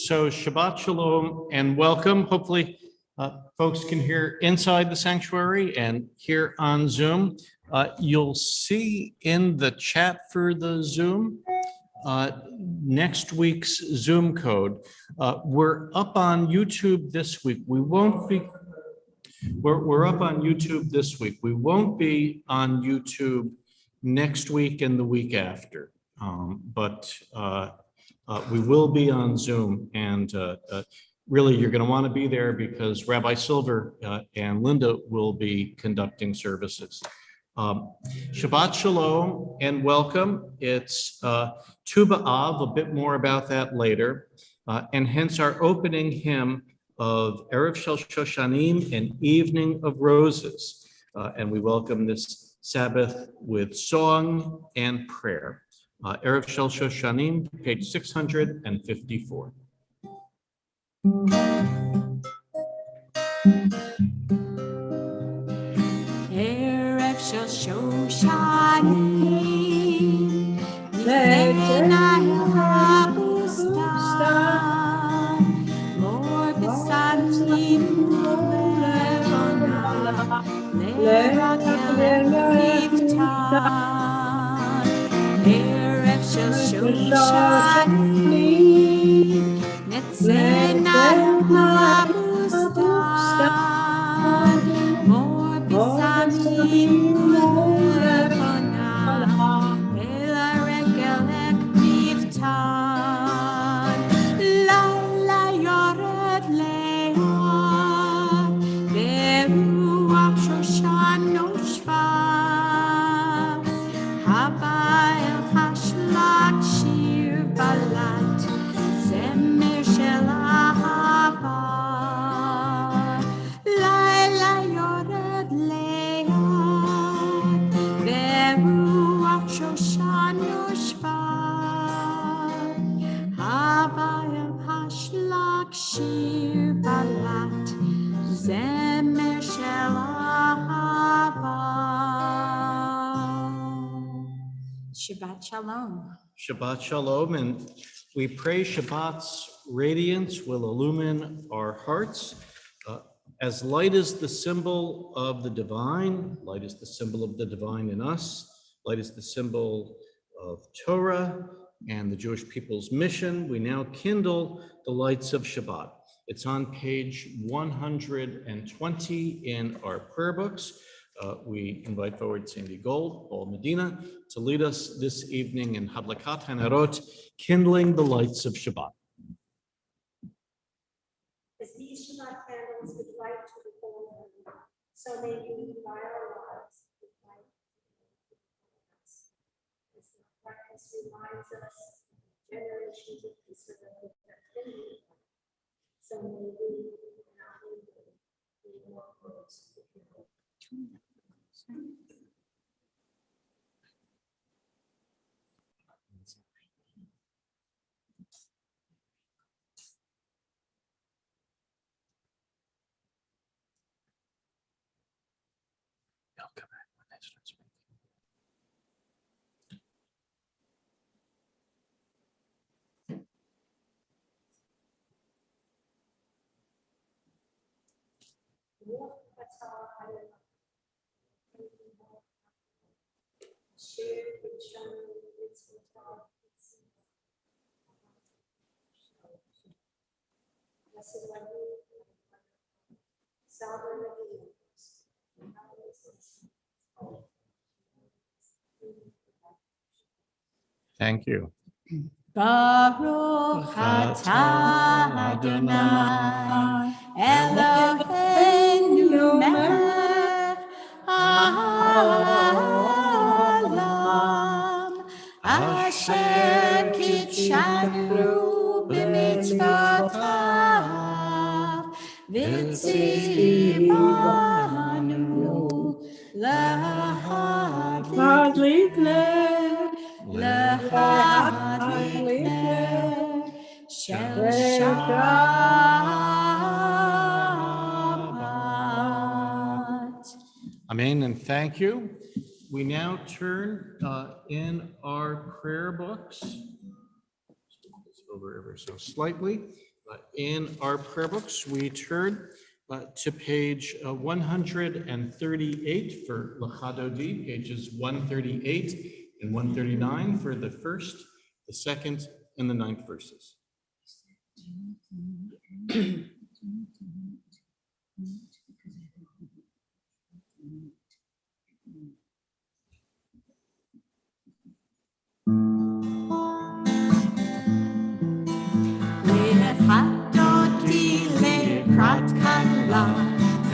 So Shabbat Shalom and welcome. Hopefully folks can hear inside the sanctuary and here on Zoom. You'll see in the chat for the Zoom next week's Zoom code. We're up on YouTube this week. We won't be, we're up on YouTube this week. We won't be on YouTube next week and the week after. But we will be on Zoom, and really you're going to want to be there because Rabbi Silver and Linda will be conducting services. Shabbat Shalom and welcome. It's Tu B'Av, a bit more about that later, and hence our opening hymn of Erev Shel Shoshanim and Evening of Roses. And we welcome this Sabbath with song and prayer. Erev Shel Shoshanim, page 654. Erev Shel Shoshanim, Nitzenah Habustan, Mor Besanim Levana, Lerakel Rivtan. Erev Shel Shoshanim, Nitzenah Habustan, Mor Besanim Levana, Lerakel Rivtan. Laila yored leah, Beruach Shoshan noshva, Habayel Hashlat Shir Balat, Zemer Shel Ahava. Laila yored leah, Beruach Shoshan noshva, Habayel Hashlat Shir Balat, Zemer Shel Ahava. Shabbat Shalom. Shabbat Shalom, and we pray Shabbat's radiance will illumine our hearts. As light is the symbol of the divine, light is the symbol of the divine in us, light is the symbol of Torah and the Jewish people's mission, we now kindle the lights of Shabbat. It's on page 120 in our prayer books. We invite forward Sandy Gold, Paul Medina, to lead us this evening in Hadlakat Hanarot, kindling the lights of Shabbat. As these Shabbat candles give light to the whole earth, so may we light our lives with light to us. As the practice reminds us generations of Israel that kindled light, so may we now be more close to the Thank you. Baruch atah Adonai Eloheinu melech haolam asher kitshanu b'mitzvotav v'tzivanu lahadlik Shel Shabbat. Amen, and thank you. We now turn in our prayer books over ever so slightly In our prayer books, we turn to page 138 for Lachadodi, pages 138 and 139 for the first, the second, and the ninth verses.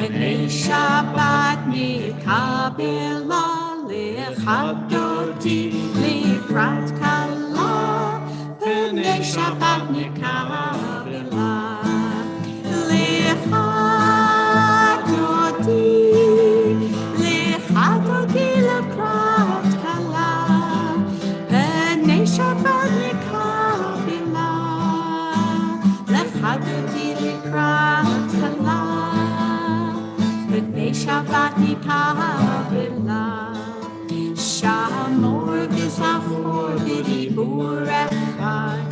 B'nei Shabbat mikabela lechadodi likrat kala. B'nei Shabbat mikabela lechadodi likrat kala. B'nei Shabbat mikabela lechadodi likrat kala. B'nei Shabbat mikabela Shamor v'zachor v'dibur echad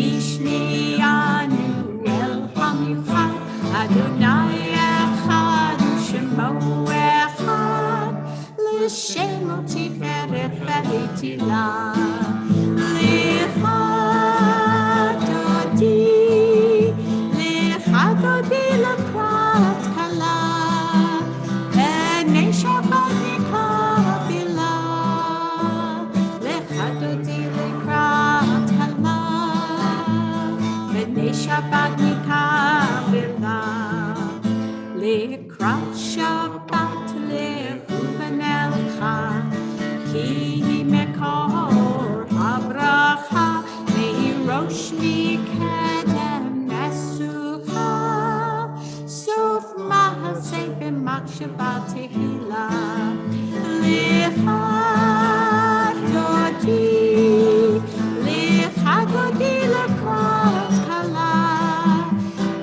Ishmiyanu el hamichad Adonai echad u'shemo echad L'shemo tiferet v'hitilah L'chadodi l'krat kala B'nei Shabbat mikabela L'chadodi l'krat kala B'nei Shabbat mikabela L'krat Shabbat l'chuven elcha Ki hi mekor habracha Me'irosh mikedem nesucha Sof mahaseh b'machshava tehila L'chadodi l'krat kala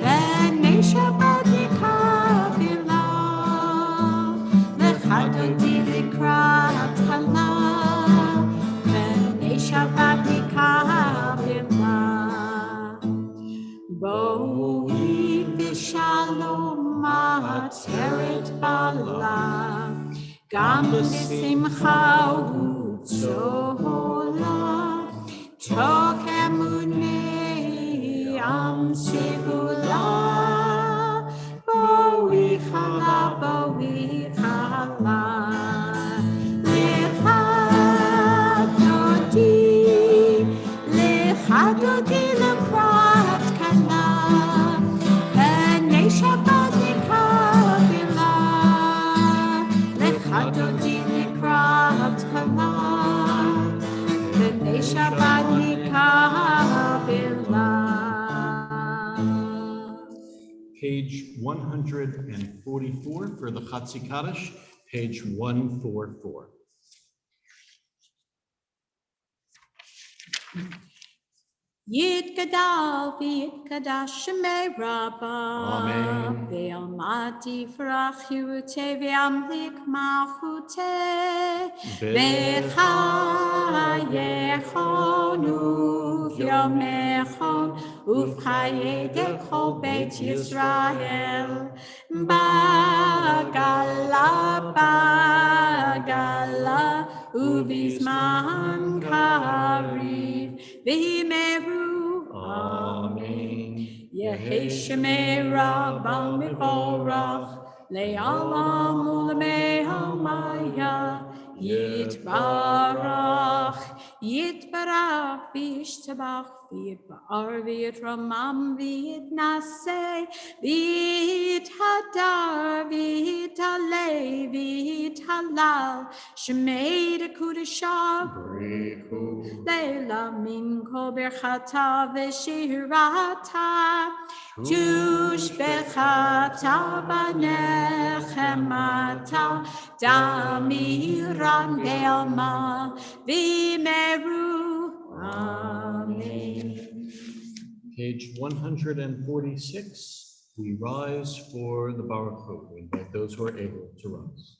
B'nei Shabbat mikabela L'chadodi l'krat kala B'nei Shabbat mikabela Bohi v'shalom ma'ateret bala Gam b'simcha u'tzola Tok emunei am shivula Bohi chala L'chadodi l'krat kala B'nei Shabbat mikabela L'chadodi l'krat kala B'nei Shabbat mikabela Page 144 for the Chatzi Kaddish, page 144. Yitgadal v'yitkadash shemei Rabbah Amen. Ve'almati v'rach yiruteh ve'amlik malchuteh V'chayechon u'vyomechon Uv'chayei kol Beit Yisrael Bagala Uvizman kariv V'himeru Amen. Yehi Shemei Rabbah Mivorach Le'alam u'lemei Hamaya Yitbarach V'yishtabach V'yitbar V'yitramam V'yitnaseh V'yithadar V'yitalei V'yithalal Shemei Dekudashah Leila minko berchata v'shirata Tushbechata b'nechemata Damiran de'alma v'imeru Amen. Page 146, we rise for the Baruch Hu. We invite those who are able to rise.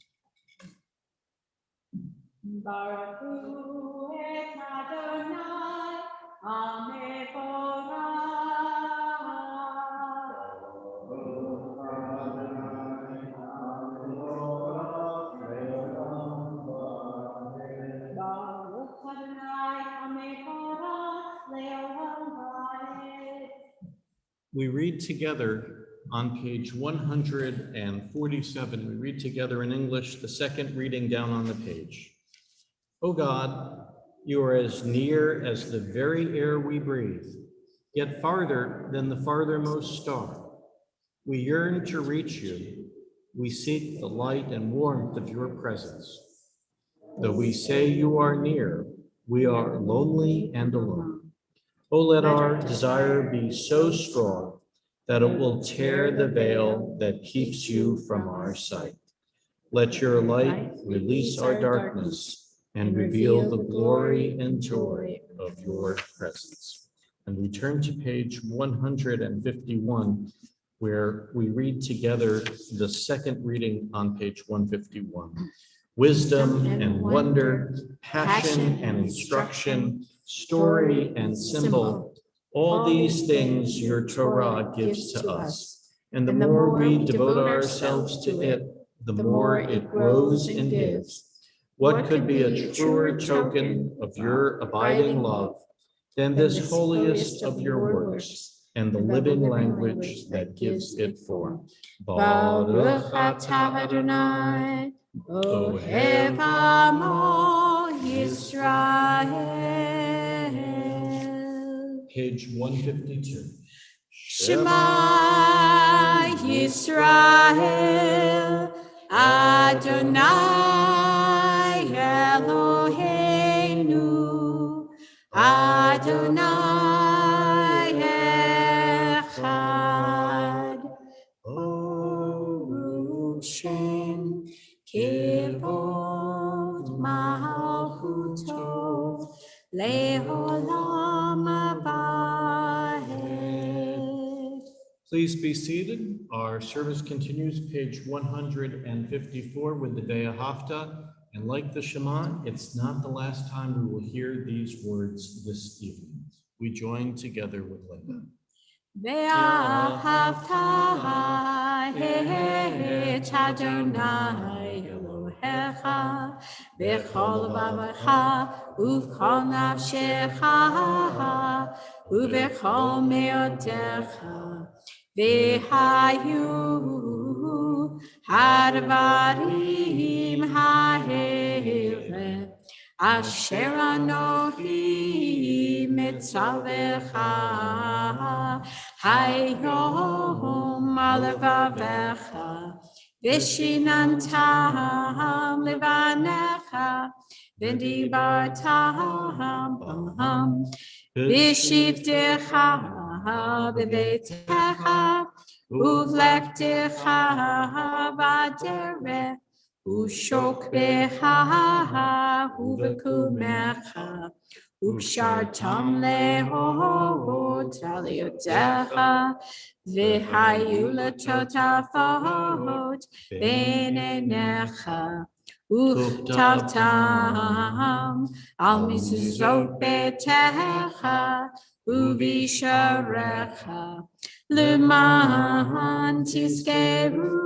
Baruch Hu et Adonai, Amevorach, we read together on page 147. We read together in English, the second reading down on the page. O God, you are as near as the very air we breathe, yet farther than the farthermost star. We yearn to reach you. We seek the light and warmth of your presence. Though we say you are near, we are lonely and alone. Oh, let our desire be so strong that it will tear the veil that keeps you from our sight. Let your light release our darkness and reveal the glory and joy of your presence. And we turn to page 151, where we read together the second reading on page 151. Wisdom and wonder, passion and instruction, story and symbol, all these things your Torah gives to us. And the more we devote ourselves to it, the more it grows and gives. What could be a truer token of your abiding love than this holiest of your works and the living language that gives it form? Baruch atah Adonai, Ohev Amo Yisrael. Page 152. Shema Yisrael, Adonai Eloheinu, Adonai Echad. Baruch Shem Kivod Malchuto Leolam Abed. Please be seated. Our service continues, page 154, with the Ve'ahavta. And like the Shema, it's not the last time we will hear these words this evening. We join together with Linda. Ve'ahavta et Adonai Elohecha b'chol levavecha u'v'chol nafshecha u'v'chol me'otecha v'hayu hadvarim ha'ele asher anochi mitzavecha hayom alevavecha vishinantam levanecha v'dibartam bam v'shivtecha b'beitecha uvlektecha b'derech ushokbecha uvekumecha Upshartam lehot aliotecha v'hayu letotafot b'neinecha uchtavtam al mizuzot betecha uvisharecha leman tizkeru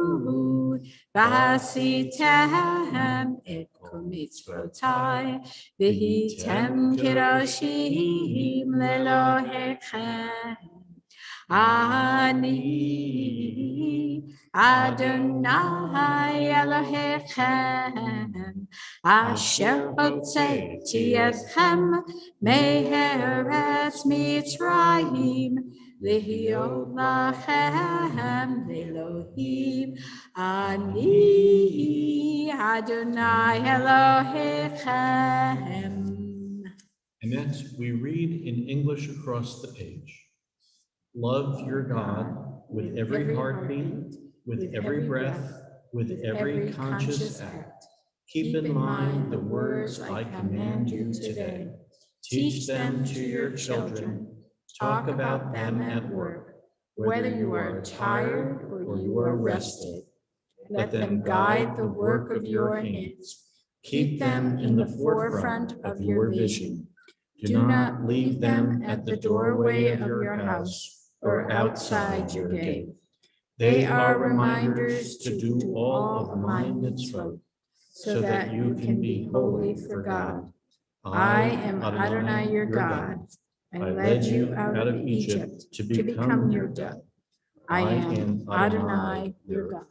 v'asitem et kol mitzvotai v'hitem kedoshim lelohechem. Ani Adonai Elohechem asher hotzeiti etchem me'eretz Mitzrayim Lihiot lachem Elohim. Ani Adonai Elohechem. And next, we read in English across the page. Love your God with every heartbeat, with every breath, with every conscious act. Keep in mind the words I command you today. Teach them to your children. Talk about them at work, whether you are tired or you are rested. Let them guide the work of your hands. Keep them in the forefront of your vision. Do not leave them at the doorway of your house or outside your gate. They are reminders to do all of my mitzvot, so that you can be holy for God. I am Adonai your God, I led you out of Egypt to become your dove. I am Adonai, your God.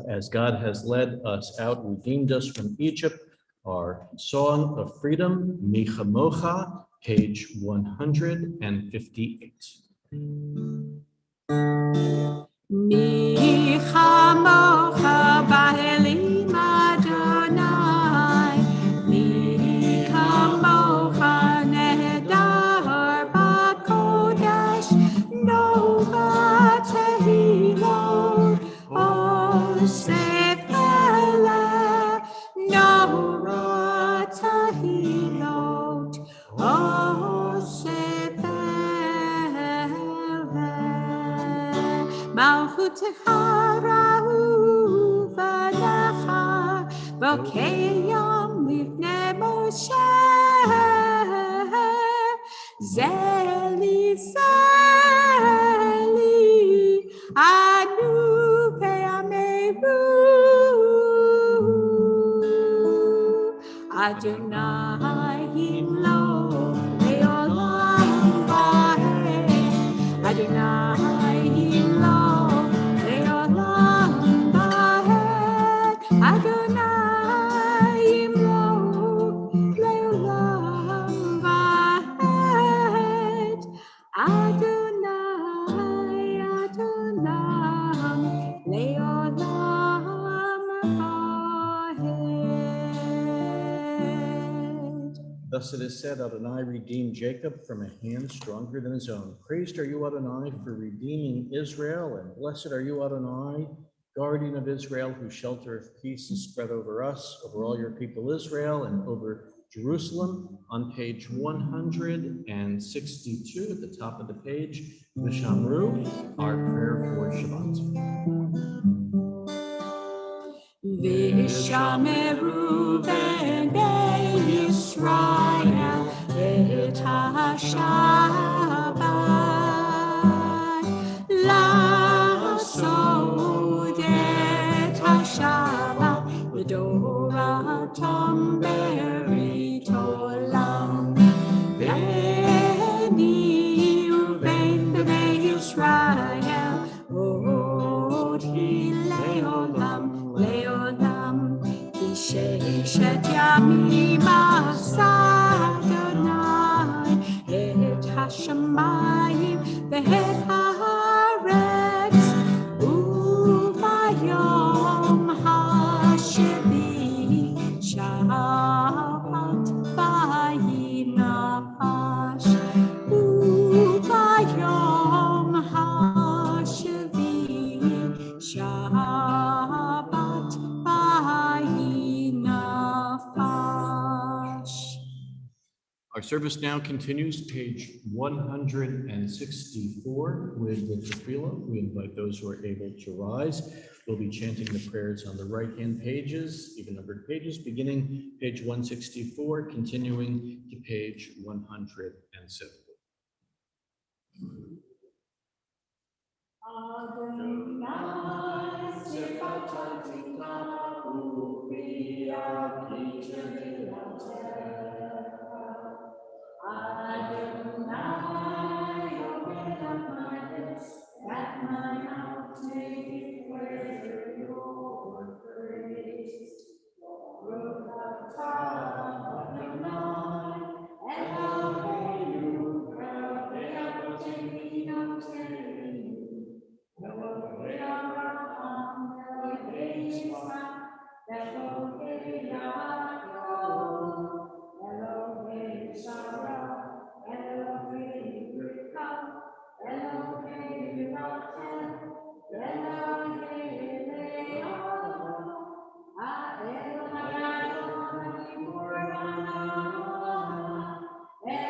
As God has led us out, redeemed us from Egypt, our song of freedom, Mi Chamocha, page 158. Mi chamocha b'elim Adonai, mi chamocha nehedar b'kodesh, no b'tehilot, osef eleh, no b'tehilot, osef eleh. Malchutecha rahuvanecha b'keyam lifnei Moshe. Zeli, zeli, anu ve'ameru. Adonai himlo le'olam va'ed. Adonai himlo le'olam va'ed. Adonai himlo le'olam va'ed. Adonai, Adonai le'olam va'ed. Thus it is said, Adonai redeemed Jacob from a hand stronger than his own. Praised are you, Adonai, for redeeming Israel, and blessed are you, Adonai, guardian of Israel, whose shelter of peace is spread over us, over all your people Israel, and over Jerusalem. On page 162 at the top of the page, Vishamru, our prayer for Shabbat. Vishameru b'nei Yisrael et ha-Shabbat, la'asod et ha-Shabbat l'doratam berit olam. Beni uven b'nei Yisrael oti le'olam le'olam, ki sheshet yamim asa Adonai et hashamayim ve'et haaretz, u'bayom hashvi'i Shabbat vayinapash, u'bayom hashvi'i Shabbat vayinapash. Our service now continues, page 164, with the tefillah. We invite those who are able to rise. We'll be chanting the prayers on the right-hand pages, even numbered pages, beginning page 164, continuing to page 170. Adonai, open up my lips, that my mouth may declare your praise. Baruch atah Adonai, Eloheinu, Elohei Avotenu, Elohei Abraham, Elohei Yitzchak, Elohei Yaakov, Elohei Sarah, Elohei Rivka, Elohei Rachel, Elohei Leah, Adonai, Adonai,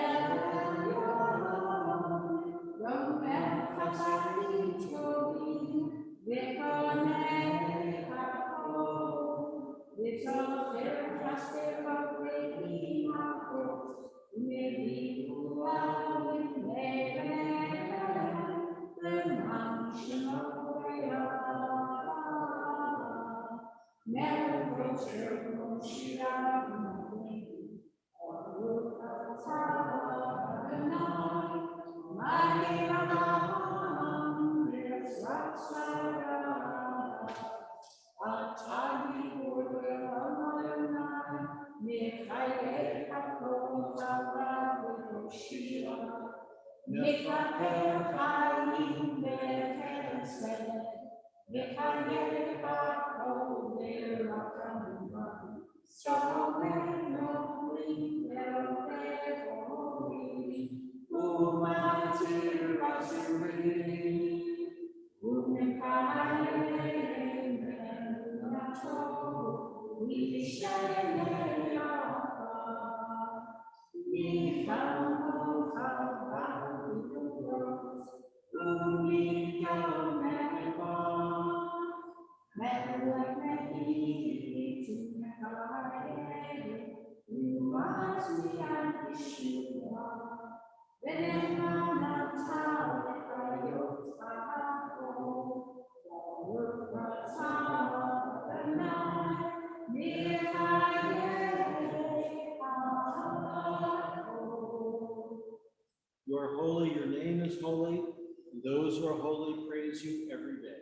You are holy, your name is holy, and those who are holy praise you every day.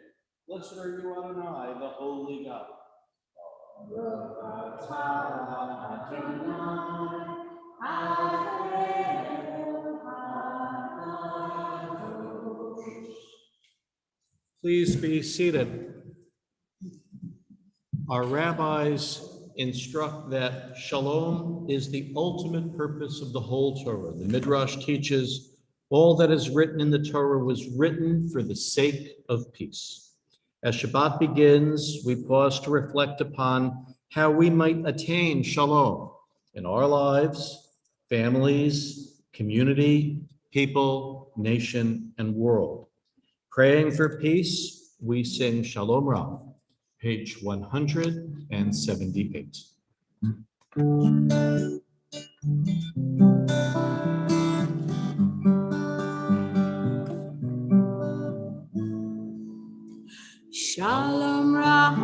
Blessed are you, Adonai, the holy God. Please be seated. Our rabbis instruct that shalom is the ultimate purpose of the whole Torah. The Midrash teaches all that is written in the Torah was written for the sake of peace. As Shabbat begins, we pause to reflect upon how we might attain shalom in our lives, families, community, people, nation, and world. Praying for peace, we sing Shalom Rav, page 178. Shalom Rabba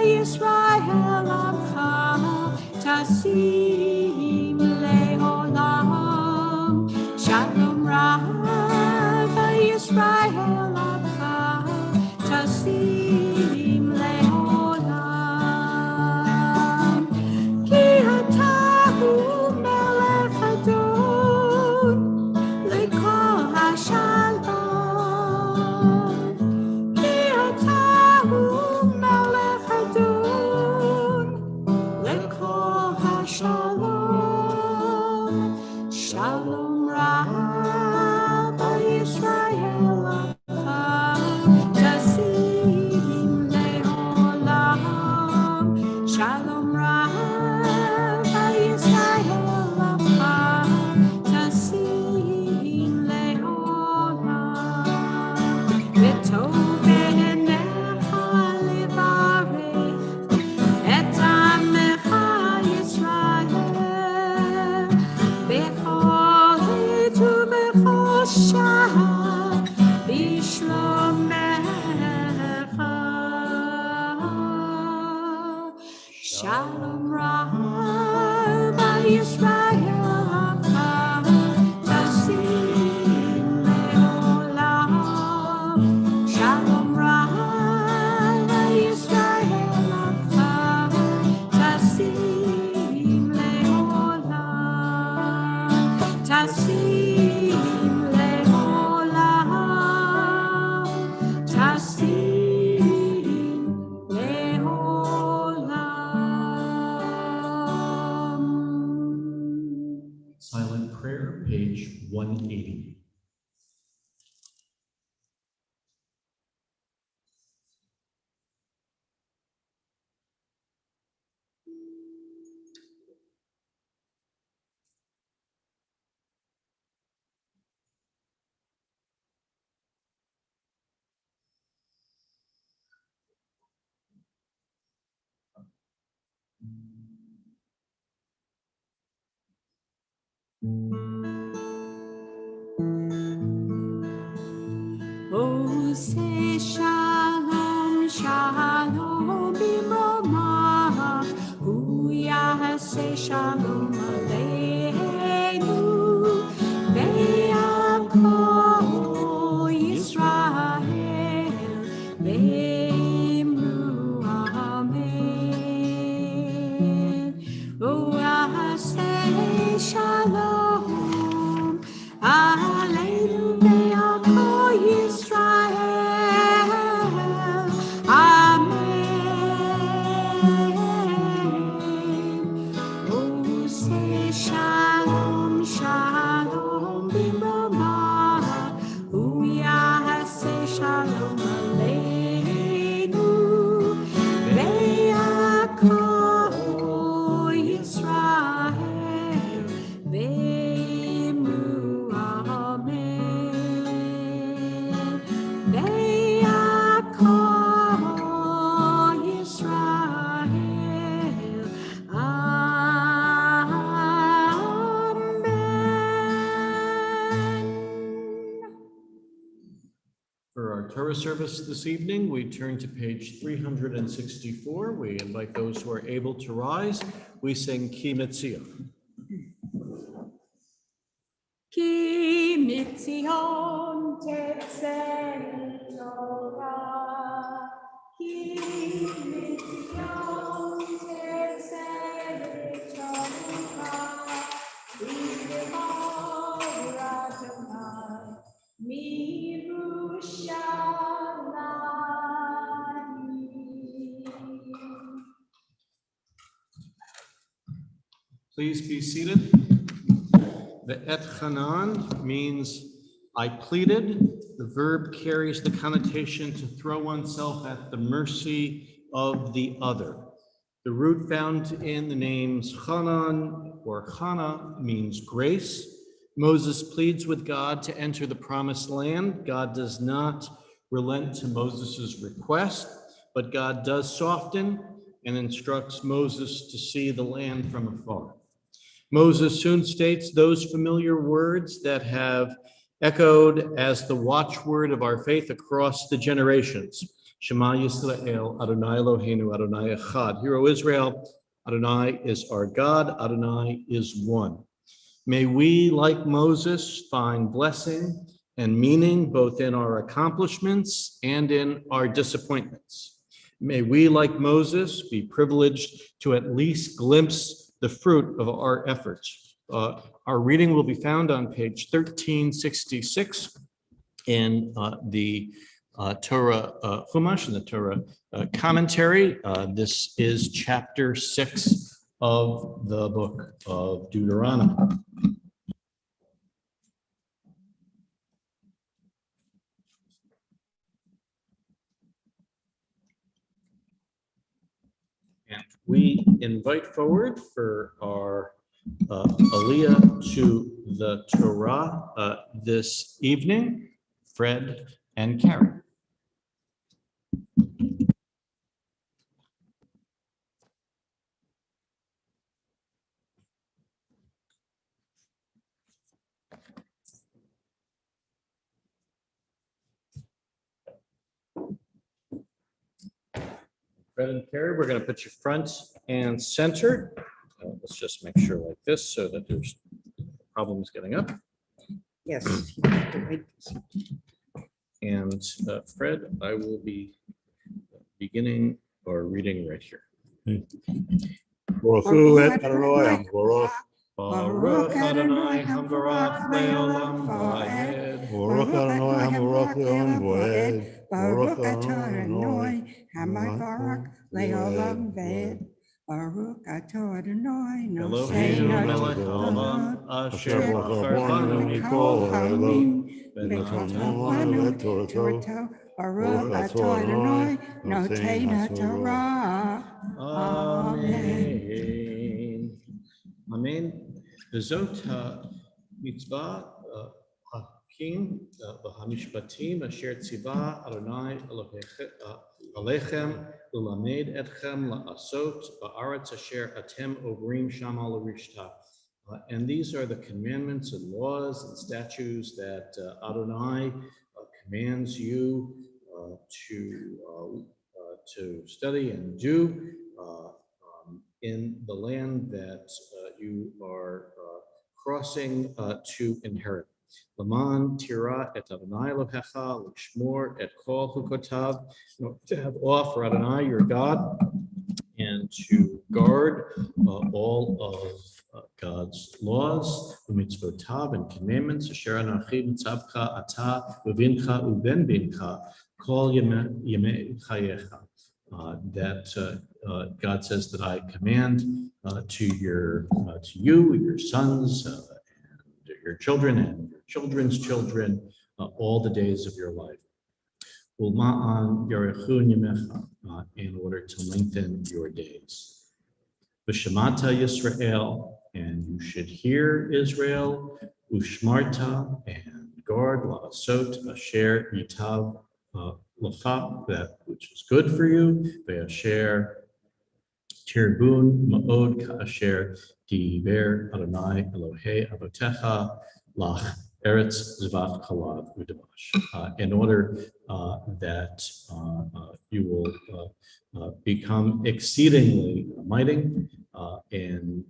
Yisrael Amcha Tasim Leolam. Shalom Rabba Yisrael Amcha Tasim Leolam. Ki atahu melech adon lekol hashalom. Shalom Rabba Yisrael Tasim Leolam. Shalom Rabba Yisrael Tasim Leolam. V'tov b'necha levarech et amecha Yisrael. Bechol het ubechol shah bishlomecha. Shalom Rabba Yisrael Tasim Leolam. Shalom Rabba Yisrael Tasim Leolam. Tasim Leolam. Tasim Leolam. Silent prayer, page 180. Oh, say shalom, shalom b'mromah. Hu yaseh shalom aleinu. Ve'al kol Yisrael ve'imru amen. Oh, yaseh shalom. our service this evening, we turn to page 364. We invite those who are able to rise. We sing Ki Mitzion. Ki mitzion tetzei Torah. Ki mitzion tetzei Torah. V'yimor Adonai miYerushalayim. Please be seated. The et chanan means I pleaded. The verb carries the connotation to throw oneself at the mercy of the other. The root found in the names Chanan or Chana means grace. Moses pleads with God to enter the promised land. God does not relent to Moses's request, but God does soften and instructs Moses to see the land from afar. Moses soon states those familiar words that have echoed as the watchword of our faith across the generations. Shema Yisrael, Adonai Eloheinu, Adonai Echad. Hear, O Israel, Adonai is our God, Adonai is one. May we, like Moses, find blessing and meaning both in our accomplishments and in our disappointments. May we, like Moses, be privileged to at least glimpse the fruit of our efforts. Our reading will be found on page 1366 in the Torah Chumash, in the Torah commentary. This is chapter 6 of the book of Deuteronomy. And we invite forward for our Aliyah to the Torah this evening, Fred and Karen. Fred and Carrie, we're going to put you front and center. Let's just make sure like this so that there's problems getting up. Yes. And Fred, I will be beginning or reading right here. Baruch Adonai Baruch Baruch Adonai Hambarach Leolam Vaed. Baruch Adonai Hambarach Leolam Vaed. Baruch Adonai Hambarach Leolam Vaed. Baruch Adonai Eloheinu melech haolam asher bacharbanu mikol ha'olam v'natanu Torato. Baruch Adonai noten haTorah. Amen. Amen. Bezot mitzvah hakim v'hamishpatim asher tziva Adonai Alechem ulamed etchem la'asot ba'aretz asher atem ovrim shama l'rishta. And these are the commandments and laws and statutes that Adonai commands you to study and do in the land that you are crossing to inherit. Laman tira et Adonai Elohecha l'shmor et kol hukotav, to have awe for Adonai your God and to guard all of God's laws, u'mitzvotav and commandments, asher anochi mitzavcha ata uvincha uben bincha kol yemei chayecha. That God says that I command to you, your sons, and your children, and your children's children, all the days of your life. Ulma'an yarechun yamecha, in order to lengthen your days. V'shemata Yisrael, and you should hear Israel. Ushmarta, and guard la'asot asher yitav l'cha, that which is good for you. Ve'asher tirbun ma'od ka'asher diber Adonai Elohei avotecha lach Eretz Zvat Chalav Udavash, in order that you will become exceedingly mighty in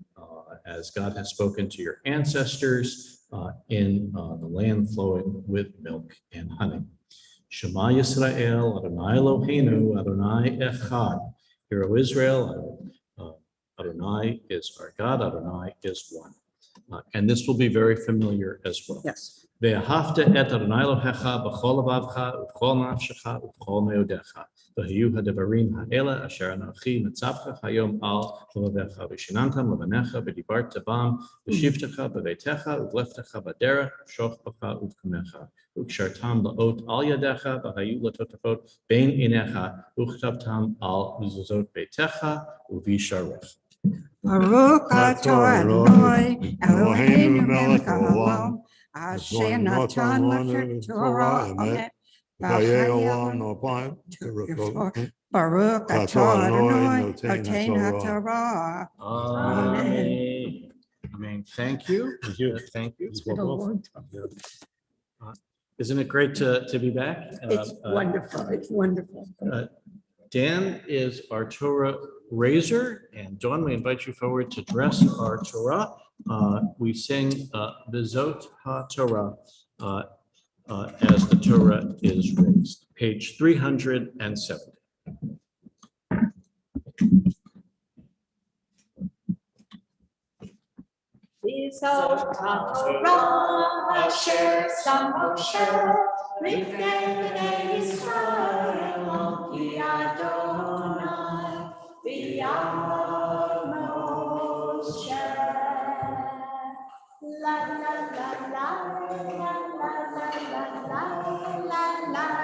as God has spoken to your ancestors in the land flowing with milk and honey. Shema Yisrael, Adonai Eloheinu, Adonai Echad. Hear, O Israel, Adonai is our God, Adonai is one. And this will be very familiar as well. Yes. ואהבת את אדוני אלוהיך בכל לבבך ובכל נפשך ובכל מאודיך. והיו הדברים האלה אשר אנוכי מצווך היום על לבביך ושיננתם לבניך ודיברת בם בשבתך בביתך ובלכתך בדרך ובשוכבך ובקומך וקשרתם לאות על ידיך והיו לטוטפות בין עיניך וכתבתם על מזוזות ביתך ובישעריך. Baruch atah Adonai Eloheinu melech haolam asher natan lachem Torah emet v'chayei olam. Baruch atah Adonai noten haTorah. Amen. Amen. Thank you. Thank you. It's been a long time. Isn't it great to be back? It's wonderful. It's wonderful. Dan is our Torah raiser, and Dawn, we invite you forward to dress our Torah. We sing Bezot HaTorah as the Torah is raised, page 370. Bezot HaTorah asher sam Moshe Lifnei Bnei Yisrael ki Adonai v'yamar Moshe. La la la la la la la la la la la la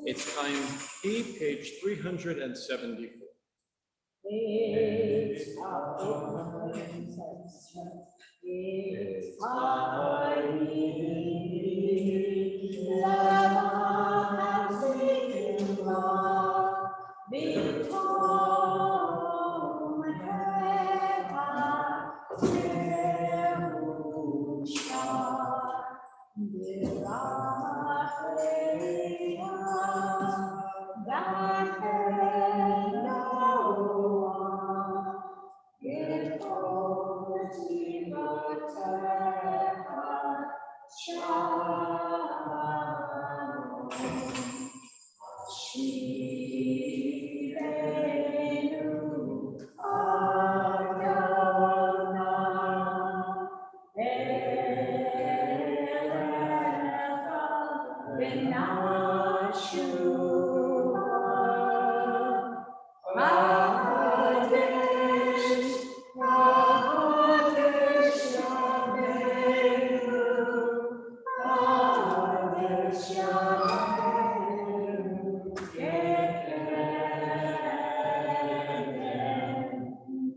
It's time E, page 374.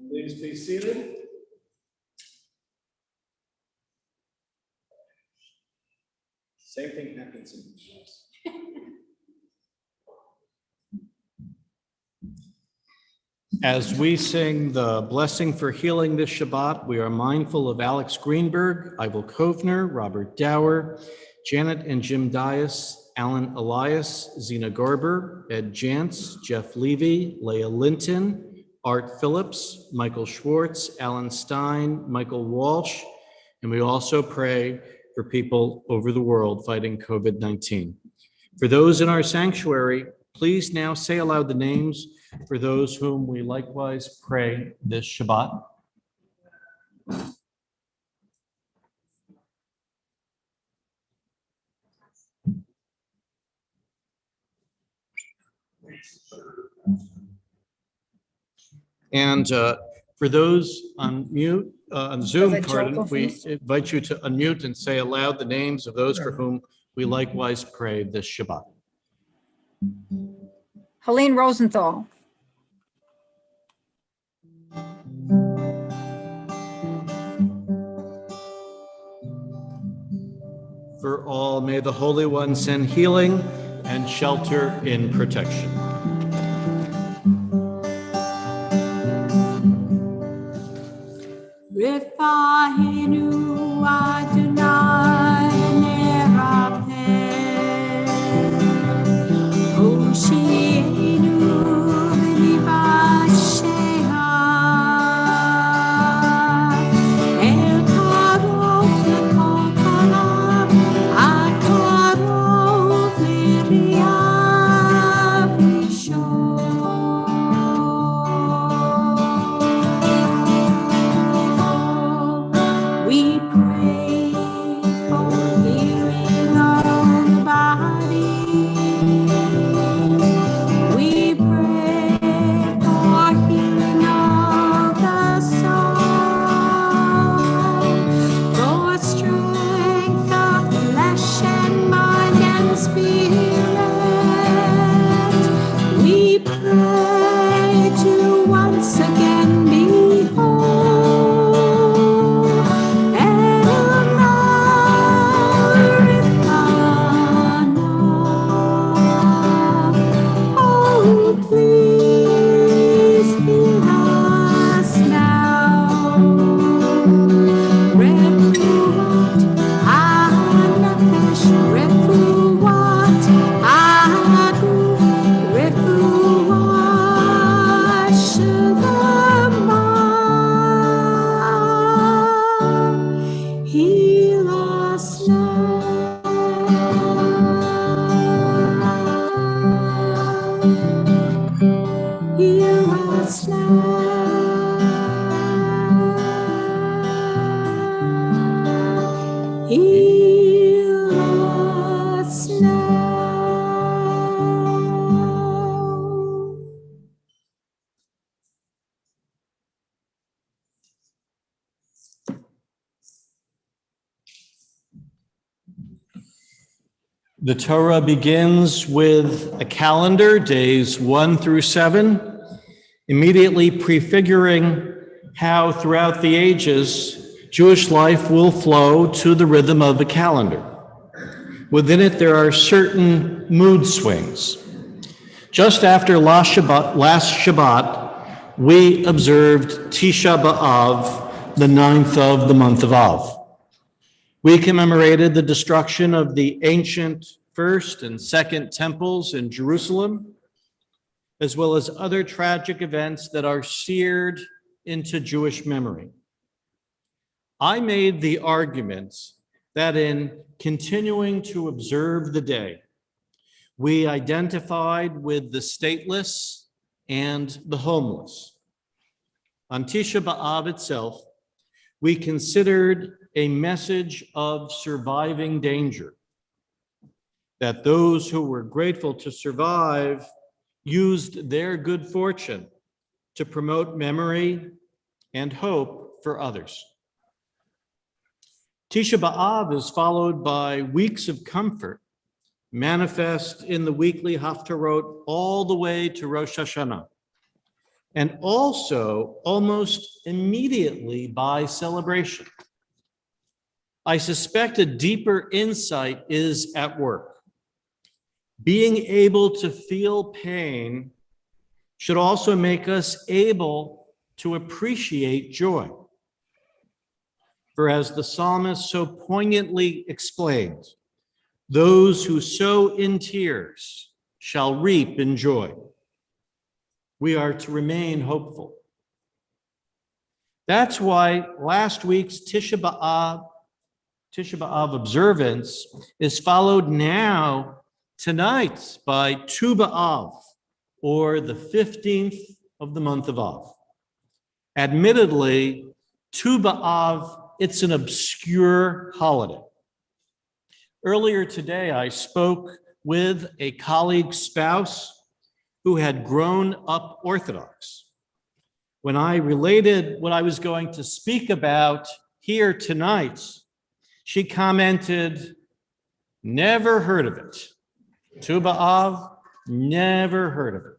Please be seated. Same thing happens in the house. As we sing the blessing for healing this Shabbat, we are mindful of Alex Greenberg, Ivel Kovner, Robert Dower, Janet and Jim Dias, Alan Elias, Zena Garber, Ed Jantz, Jeff Levy, Leah Linton, Art Phillips, Michael Schwartz, Alan Stein, Michael Walsh, and we also pray for people over the world fighting COVID-19. For those in our sanctuary, please now say aloud the names for those whom we likewise pray this Shabbat. And For those on mute, on Zoom, that you'll pardon, go we first? invite you to unmute and say aloud the names of those for whom we likewise pray this Shabbat. Helene Rosenthal. For all, may the Holy One send healing and shelter in protection. Rifa'inu Adonai Nerapeh Hoshienu V'nivasheha El Karov L'Kol Karav HaKarov L'Riyav Rishon. We pray for healing of the body. We pray for healing of the soul, for strength of flesh and mind and spirit. We pray to once again be whole. Oh, please heal us now. Refuat HaNefesh, Refuat HaGuf, Refuat Shlema. Heal us now. Heal us now. Heal us now. The Torah begins with a calendar, days 1 through 7, immediately prefiguring how throughout the ages, Jewish life will flow to the rhythm of a calendar. Within it, there are certain mood swings. Just after last Shabbat, we observed Tisha B'Av, the 9th of the month of Av. We commemorated the destruction of the ancient first and second temples in Jerusalem, as well as other tragic events that are seared into Jewish memory. I made the argument that in continuing to observe the day, we identified with the stateless and the homeless. On Tisha B'Av itself, we considered a message of surviving danger, that those who were grateful to survive used their good fortune to promote memory and hope for others. Tisha B'Av is followed by weeks of comfort, manifest in the weekly Haftarot all the way to Rosh Hashanah, and also almost immediately by celebration. I suspect a deeper insight is at work. Being able to feel pain should also make us able to appreciate joy. For as the psalmist so poignantly explained, those who sow in tears shall reap in joy. We are to remain hopeful. That's why last week's Tisha B'Av observance is followed now tonight by Tu B'Av, or the 15th of the month of Av. Admittedly, Tu B'Av, it's an obscure holiday. Earlier today, I spoke with a colleague's spouse who had grown up Orthodox. When I related what I was going to speak about here tonight, she commented, never heard of it. Tu B'Av, never heard of it.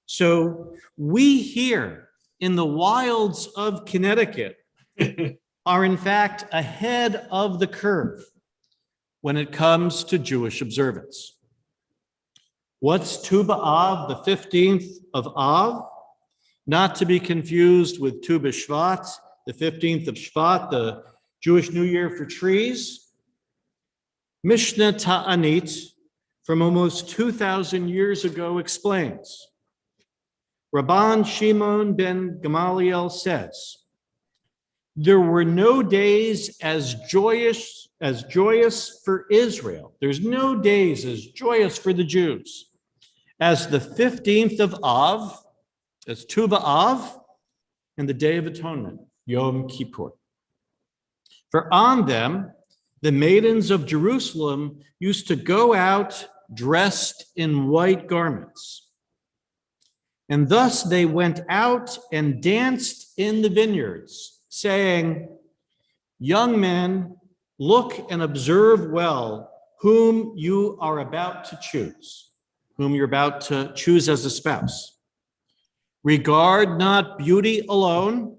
So we here in the wilds of Connecticut are in fact ahead of the curve when it comes to Jewish observance. What's Tu B'Av, the 15th of Av? Not to be confused with Tu B'Shvat, the 15th of Shvat, the Jewish New Year for trees. Mishnah Ta'anit, from almost 2,000 years ago, explains. Rabban Shimon ben Gamaliel says, there were no days as joyous for Israel. There's no days as joyous for the Jews as the 15th of Av, as Tu B'Av, and the Day of Atonement, Yom Kippur. For on them, the maidens of Jerusalem used to go out dressed in white garments. And thus they went out and danced in the vineyards, saying, young men, look and observe well whom you are about to choose, whom you're about to choose as a spouse. Regard not beauty alone,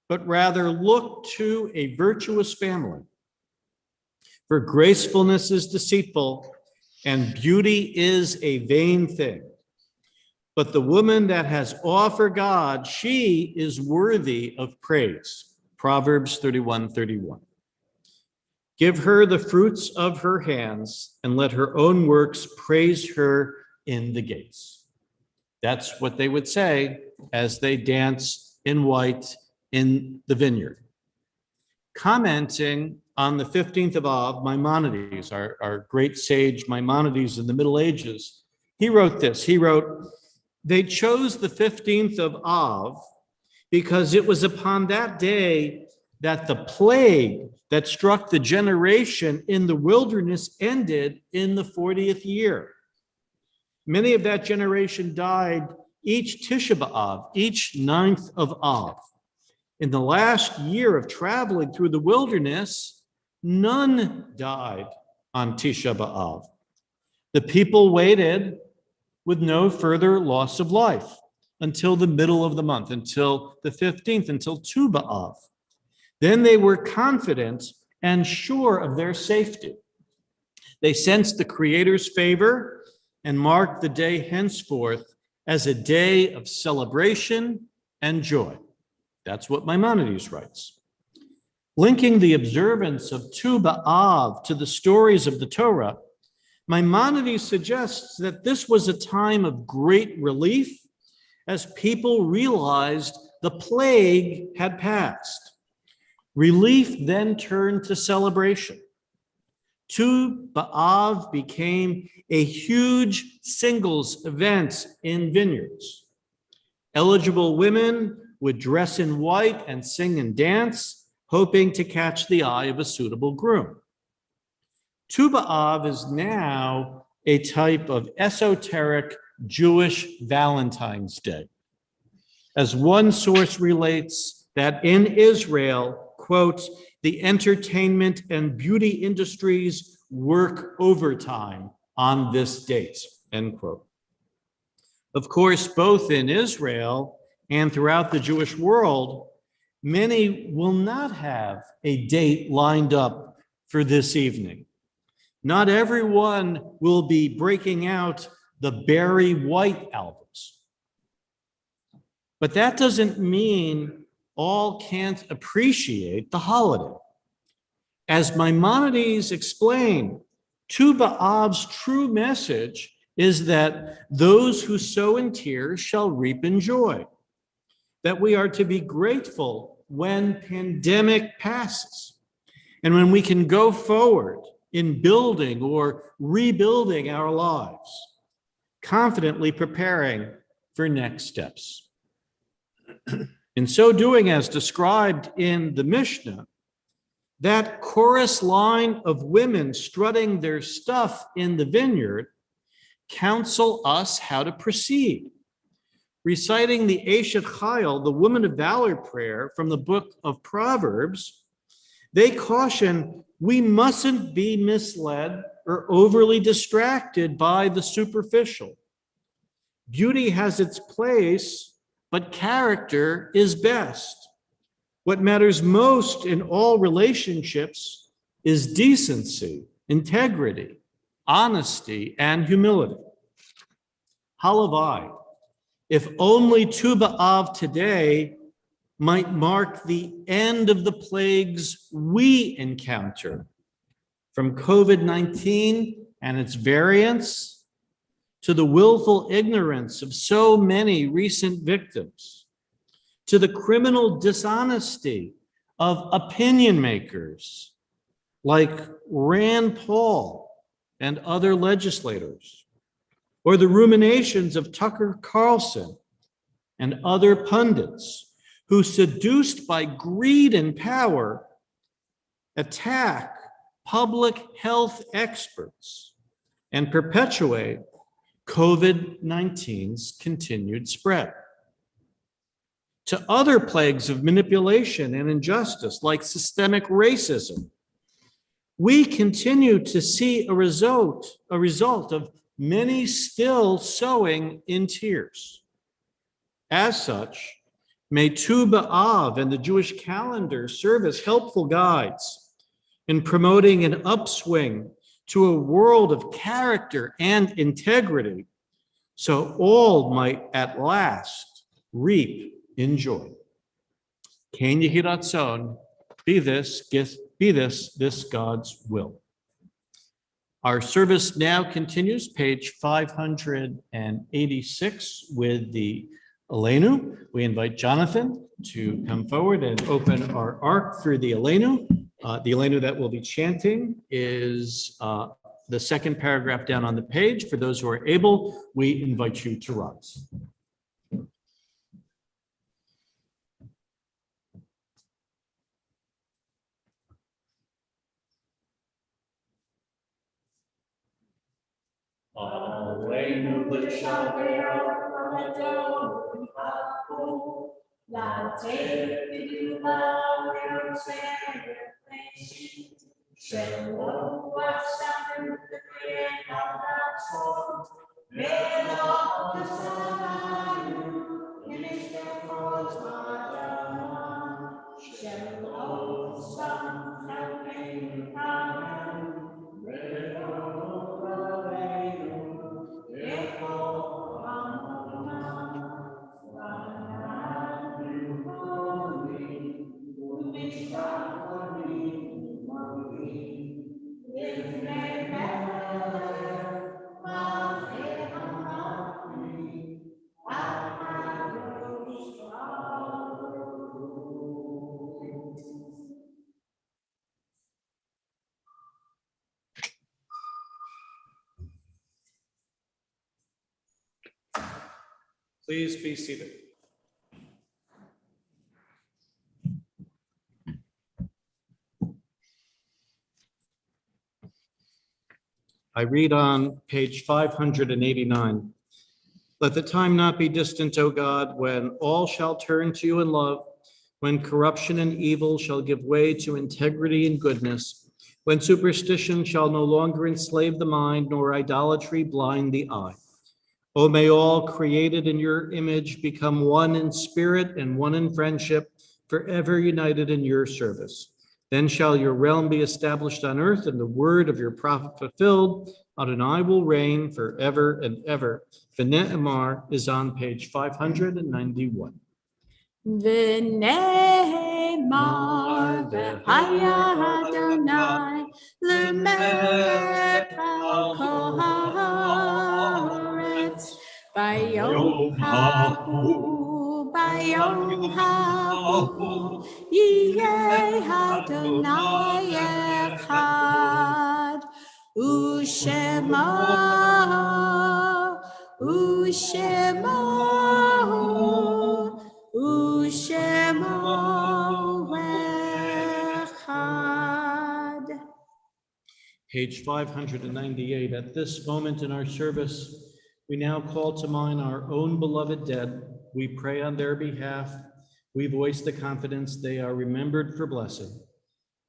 but rather look to a virtuous family. For gracefulness is deceitful, and beauty is a vain thing. But the woman that has awe for God, she is worthy of praise. Proverbs 31:31. Give her the fruits of her hands, and let her own works praise her in the gates. That's what they would say as they danced in white in the vineyard. Commenting on the 15th of Av, Maimonides, our great sage Maimonides in the Middle Ages, he wrote this. He wrote, they chose the 15th of Av because it was upon that day that the plague that struck the generation in the wilderness ended in the 40th year. Many of that generation died each Tisha B'Av, each 9th of Av. In the last year of traveling through the wilderness, none died on Tisha B'Av. The people waited with no further loss of life until the middle of the month, until the 15th, until Tu B'Av. Then they were confident and sure of their safety. They sensed the Creator's favor and marked the day henceforth as a day of celebration and joy. That's what Maimonides writes. Linking the observance of Tu B'Av to the stories of the Torah, Maimonides suggests that this was a time of great relief as people realized the plague had passed. Relief then turned to celebration. Tu B'Av became a huge singles event in vineyards. Eligible women would dress in white and sing and dance, hoping to catch the eye of a suitable groom. Tu B'Av is now a type of esoteric Jewish Valentine's Day. As one source relates that in Israel, quote, the entertainment and beauty industries work overtime on this date, end quote. Of course, both in Israel and throughout the Jewish world, many will not have a date lined up for this evening. Not everyone will be breaking out the Barry White albums. But that doesn't mean all can't appreciate the holiday. As Maimonides explained, Tu B'Av's true message is that those who sow in tears shall reap in joy, that we are to be grateful when pandemic passes, and when we can go forward in building or rebuilding our lives, confidently preparing for next steps. In so doing, as described in the Mishnah, that chorus line of women strutting their stuff in the vineyard counsel us how to proceed. reciting the Eshet Chayil, the Woman of Valor prayer from the book of Proverbs, they caution we mustn't be misled or overly distracted by the superficial. Beauty has its place, but character is best. What matters most in all relationships is decency, integrity, honesty, and humility. Halavai, if only Tu B'Av today might mark the end of the plagues we encounter, from COVID-19 and its variants to the willful ignorance of so many recent victims, to the criminal dishonesty of opinion makers like Rand Paul and other legislators, or the ruminations of Tucker Carlson and other pundits who, seduced by greed and power, attack public health experts and perpetuate COVID-19's continued spread. To other plagues of manipulation and injustice, like systemic racism, we continue to see a result of many still sowing in tears. As such, may Tu B'Av and the Jewish calendar serve as helpful guides in promoting an upswing to a world of character and integrity, so all might at last reap in joy. Ken Yehi Ratzon, be this God's will. Our service now continues, page 586, with the Aleinu. We invite Jonathan to come forward and open our ark through the Aleinu. The Aleinu that we'll be chanting is the second paragraph down on the page. For those who are able, we invite you to rise. Aleinu l'shaber ha'adon ha'ku, la'atei b'dula v'yotzei shelo asam v'kriyen ha'ratzon, ve'lo t'savanu v'nishtakot ha'adam, shelo sam chalkeinu ha'am, ve'lo Please be seated. I read on page 589. Let the time not be distant, O God, when all shall turn to you in love, when corruption and evil shall give way to integrity and goodness, when superstition shall no longer enslave the mind, nor idolatry blind the eye. O may all created in your image become one in spirit and one in friendship, forever united in your service. Then shall your realm be established on earth and the word of your prophet fulfilled. Adonai will reign forever and ever. V'ne'emar is on page 591. V'ne'emar v'haya Adonai l'melech al kol haaretz bayom hahu yihei Adonai echad U'shemo echad. Page 598. At this moment in our service, we now call to mind our own beloved dead, We pray on their behalf. We voice the confidence they are remembered for blessing.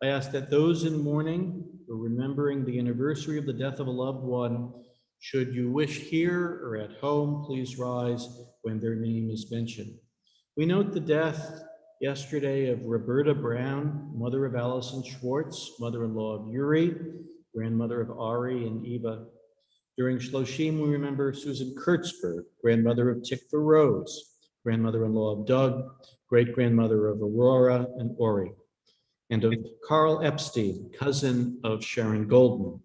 I ask that those in mourning or remembering the anniversary of the death of a loved one, should you wish here or at home, please rise when their name is mentioned. We note the death yesterday of Roberta Brown, mother of Allison Schwartz, mother-in-law of Yuri, grandmother of Ari and Eva. During Shloshim, we remember Susan Kurtzberg, grandmother of Tikva Rose, grandmother-in-law of Doug, great-grandmother of Aurora and Ori, and of Carl Epstein, cousin of Sharon Goldman,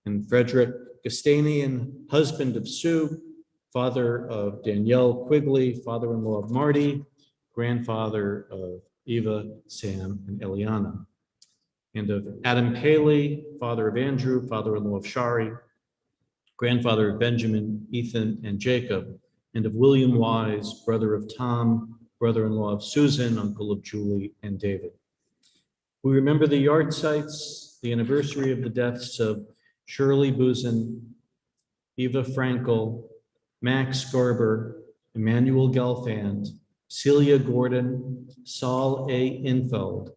and Frederick Gustanian, husband of Sue, father of Danielle Quigley, father-in-law of Marty, grandfather of Eva, Sam, and Eliana, and of Adam Paley, father of Andrew, father-in-law of Shari, grandfather of Benjamin, Ethan, and Jacob, and of William Wise, brother of Tom, brother-in-law of Susan, uncle of Julie and David. We remember the yard sites, the anniversary of the deaths of Shirley Buzin, Eva Frankel, Max Garber, Emmanuel Gelfand, Celia Gordon, Saul A. Infeld,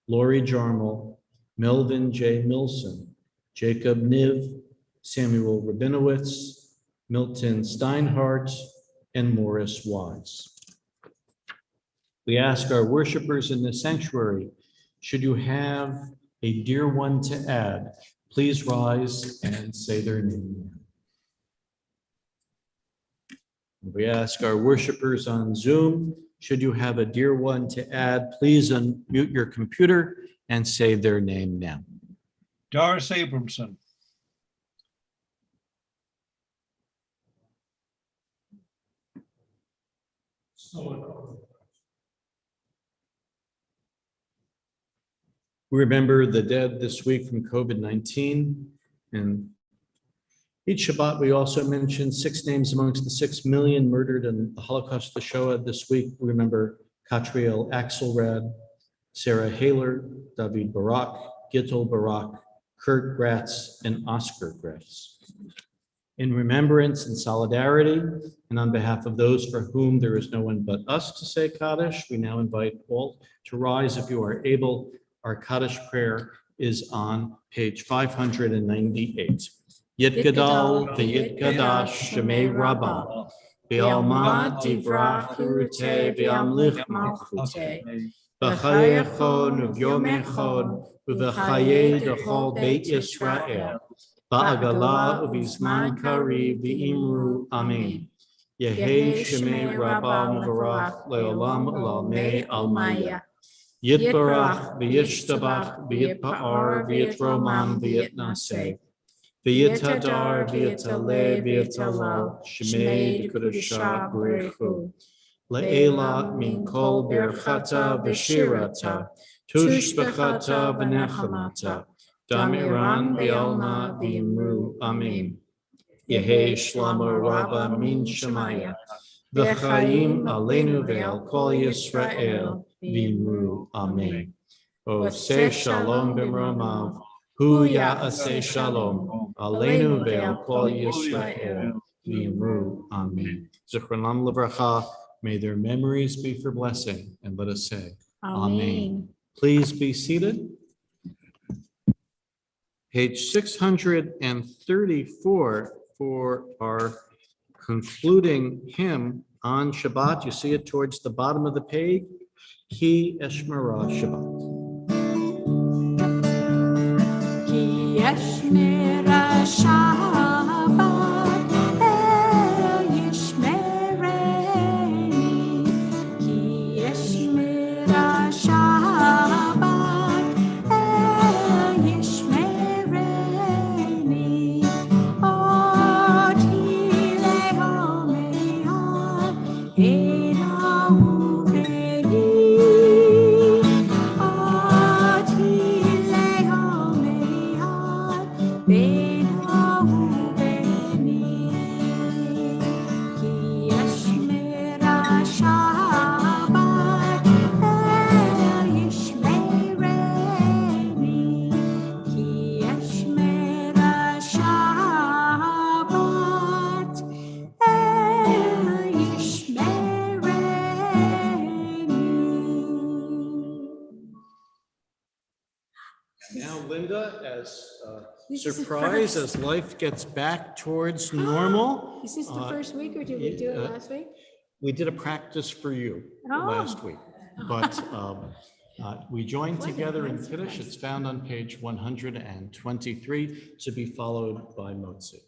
Lori Jarmel, Melvin J. Milson, Jacob Niv, Samuel Rabinowitz, Milton Steinhardt, and Morris Wise. We ask our worshipers in the sanctuary, should you have a dear one to add, please rise and say their name. We ask our worshipers on Zoom, should you have a dear one to add, please unmute your computer and say their name now. Doris Abramson. We remember the dead this week from COVID-19, and each Shabbat we also mention 6 names amongst the 6 million murdered in the Holocaust, the Shoah. This week we remember Katriel Axelrad, Sarah Haler, David Barak, Gittel Barak, Kurt Gratz, and Oscar Gratz. In remembrance and solidarity, and on behalf of those for whom there is no one but us to say Kaddish, we now invite all to rise if you are able. Our Kaddish prayer is on page 598. Yit Gadol v'Yit Kadash Shemei Rabbah V'Alma Divrach Urute V'Amlich Malchute V'Chaye Echon V'Yom Echon V'Chaye D'Chol Beit Yisrael Ba'agala U'Bizman Kari V'Imru Amen. Yehi Shemei Rabbah Mevarach Le'olam L'Almei Almaya. Yitbarach v'yishtabach v'yitpa'ar v'yitromam v'yitnaseh v'yitadar v'yitaleh v'yitalal shemei d'kudashah b'rechu le'ela min kol birchata v'shirata tushbachata v'nechamata damiran v'alma v'imru amen. Yehei shlama rabba min shemaya v'chaim aleinu ve'al kol Yisrael V'imru amen. Oseh shalom b'mromav, hu ya'aseh shalom, aleinu ve'al kol Yisrael, v'imru amen. Zichronam levracha, may their memories be for blessing, and let us say, amen. Please be seated. Page 634 for our concluding hymn on Shabbat. You see it towards the bottom of the page. Ki Eshmera Shabbat. Ki Eshmera Shabbat El Yishmereni. Ki Eshmera Shabbat El Yishmereni. Oti le'omeah Einahu Yishmereni. This is the surprise first. as life gets back towards normal. Is this the Uh, first week or did we do it yeah, last week? We did a practice for you Oh. last week, but we joined together in Kiddush. It's found on page 123 to be followed by Motzi.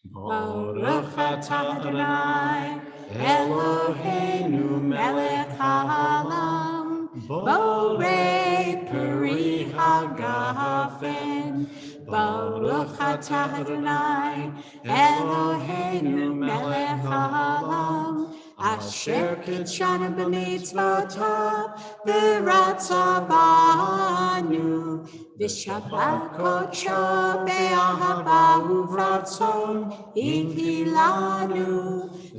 Baruch atah Adonai, Eloheinu melech haolam, borei peri hagafen. Baruch atah Adonai, Eloheinu melech haolam, asher kitshanu b'mitzvotav, v'ratza banu, v'shabbat kodsho be'ahava uvratzon, Inkilanu,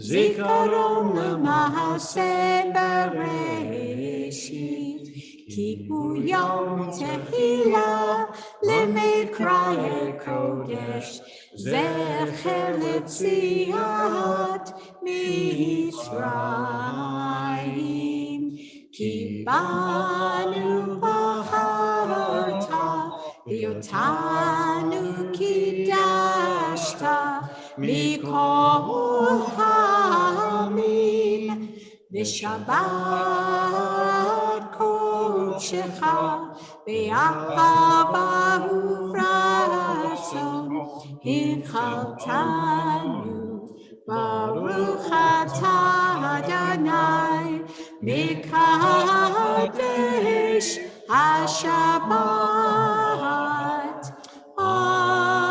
Zikaron lemahaseh bereshit, Kipu yom tehila, lemekraye kodesh, Zecher letziat Mitzrayim, Ki banu bacharta, Yotanu kidashta, Mikol ha'amim, V'shabbat kodshecha, V'ahava uvratzon, Hinchaltanu, Baruch atah Adonai, Mikadesh HaShabbat. Amen.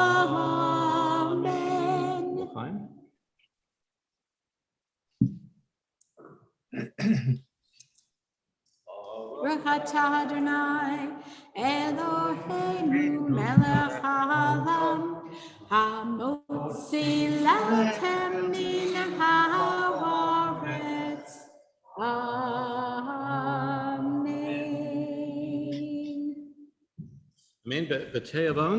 Fine. Baruch atah Adonai, Eloheinu melech haolam, hamotzi lechem min haaretz. Amen. Amen. B'te'avon,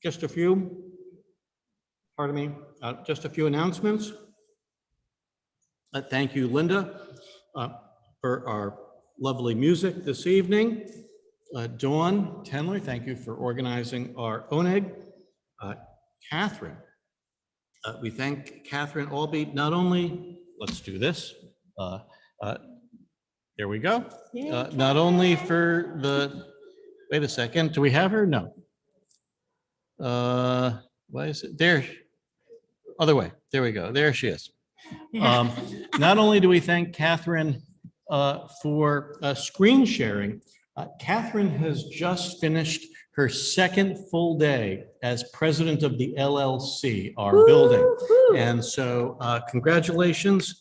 just a few, pardon me, just a few announcements. Thank you, Linda, for our lovely music this evening. Dawn Tenler, thank you for organizing our oneg. Catherine, we thank Catherine Albee, not only, let's do this. There we go. Not only for the, wait a second, do we have her? No. Why is it there? Other way, there we go, there she is. Not only do we thank Catherine for screen sharing, Catherine has just finished her second full day as president of the LLC, our building. And so congratulations.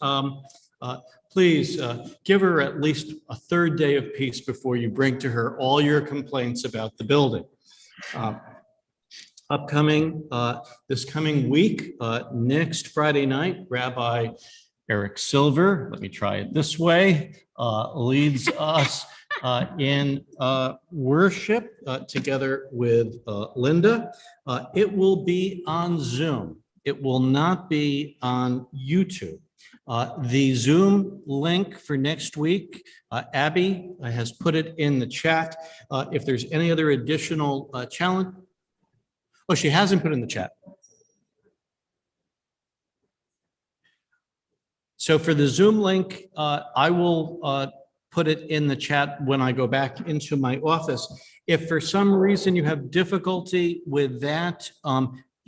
Please give her at least a third day of peace before you bring to her all your complaints about the building. Upcoming, this coming week, next Friday night, Rabbi Eric Silver, let me try it this way, leads us in worship together with Linda. It will be on Zoom. It will not be on YouTube. The Zoom link for next week, Abby has put it in the chat. If there's any other additional challenge, oh, she hasn't put in the chat. So for the Zoom link, I will put it in the chat when I go back into my office. If for some reason you have difficulty with that,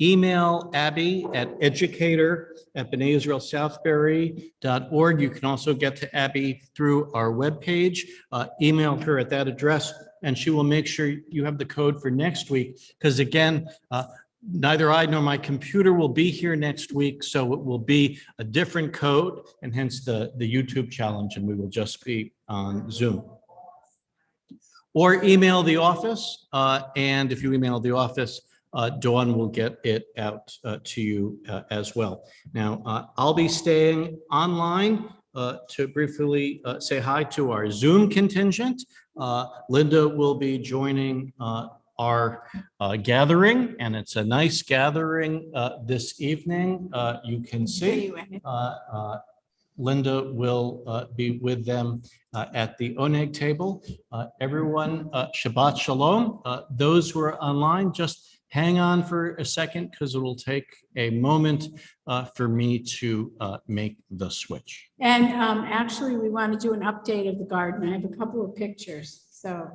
email Abby at educator@bneiisraelsouthbury.org. You can also get to Abby through our webpage. Email her at that address, and she will make sure you have the code for next week. Because again, neither I nor my computer will be here next week, so it will be a different code, and hence the YouTube challenge, and we will just be on Zoom. Or email the office, and if you email the office, Dawn will get it out to you as well. Now, I'll be staying online to briefly say hi to our Zoom contingent. Linda will be joining our gathering, and it's a nice gathering this evening. You can see Linda will be with them at the Oneg table. Everyone, Shabbat Shalom. Those who are online, just hang on for a second because it will take a moment for me to make the switch. And actually, we want to do an update of the garden. I have a couple of pictures. So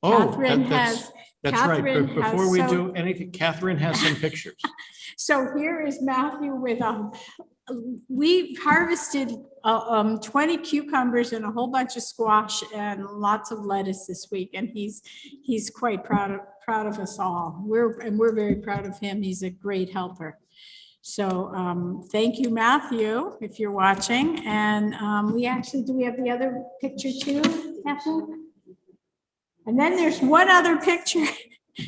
Oh, Catherine that's right. Catherine But before has we so- do anything, Catherine has some pictures. So here is Matthew with, we harvested 20 cucumbers and a whole bunch of squash and lots of lettuce this week. And he's quite proud of us all. We're very proud of him. He's a great helper. So thank you, Matthew, if you're watching. And do we have the other picture too, Catherine? And then there's one other picture.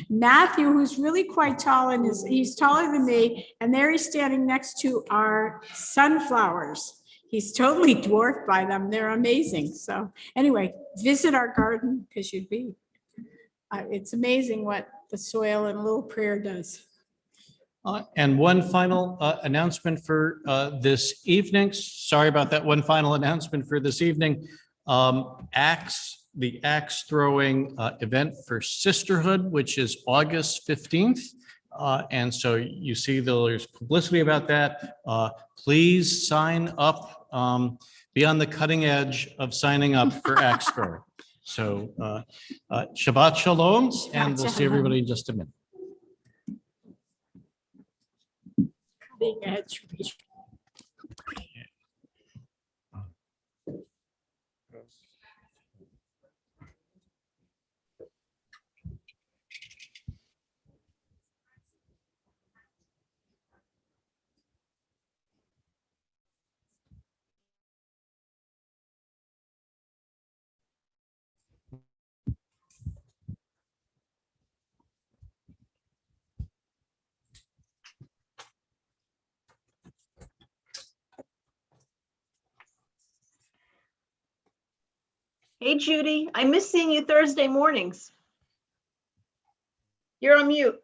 Matthew, who's really quite tall, and he's taller than me, and there he's standing next to our sunflowers. He's totally dwarfed by them. They're amazing. So anyway, visit our garden because you'd be. It's amazing what the soil and a little prayer does. And one final announcement for this evening. Sorry about that. One final announcement for this evening. The axe throwing event for Sisterhood, which is August 15th. And so you see there's publicity about that. Please sign up, be on the cutting edge of signing up for axe throwing. So Shabbat Shalom, and we'll see everybody in just a minute. Cutting edge. Hey, Judy, I miss seeing you Thursday mornings. You're on mute.